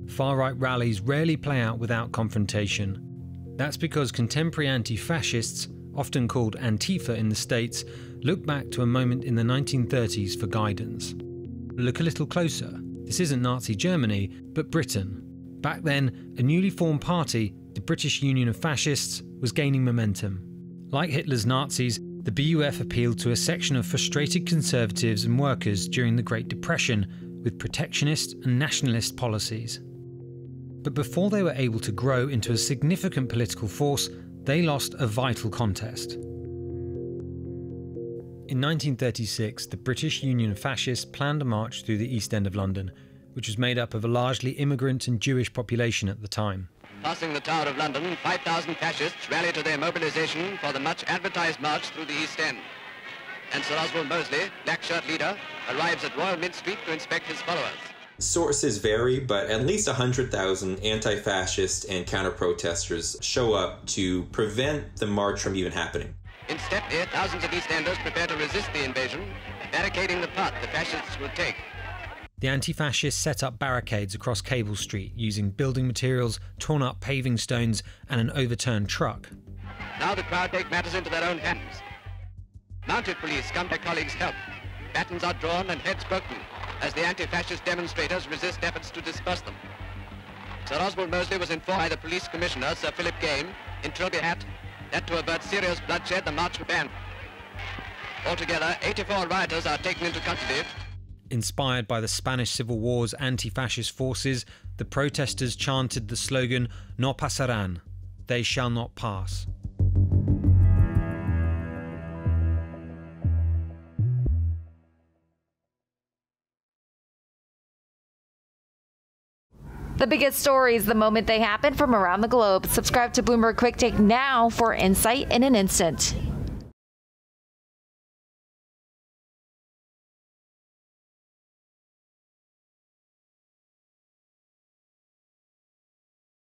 Far-right rallies rarely play out without confrontation. That's because contemporary anti-fascists, often called Antifa in the States, look back to a moment in the 1930s for guidance. Look a little closer. This isn't Nazi Germany, but Britain. Back then, a newly formed party, the British Union of Fascists, was gaining momentum. Like Hitler's Nazis, the BUF appealed to a section of frustrated conservatives and workers during the Great Depression with protectionist and nationalist policies. But before they were able to grow into a significant political force, they lost a vital contest. In 1936, the British Union of Fascists planned a march through the East End of London, which was made up of a largely immigrant and Jewish population at the time. Passing the Tower of London, 5,000 fascists rally to their mobilisation for the much-advertised march through the East End. And Sir Oswald Mosley, black shirt leader, arrives at Royal Mint Street to inspect his followers. Sources vary, but at least 100,000 anti-fascist and counter-protesters show up to prevent the march from even happening. In Stepney, thousands of Eastenders prepare to resist the invasion, barricading the path the fascists will take. The anti-fascists set up barricades across Cable Street using building materials, torn up paving stones and an overturned truck. Now the crowd take matters into their own hands. Mounted police come to their colleagues' help. Batons are drawn and heads broken as the anti-fascist demonstrators resist efforts to disperse them. Sir Oswald Mosley was informed by the police commissioner, Sir Philip Game, in Trilby Hat, that to avert serious bloodshed, the march was banned. Altogether, 84 rioters are taken into custody. Inspired by the Spanish Civil War's anti-fascist forces, the protesters chanted the slogan, "No pasarán," they shall not pass. The biggest stories the moment they happen from around the globe. Subscribe to Bloomberg Quicktake now for insight in an instant.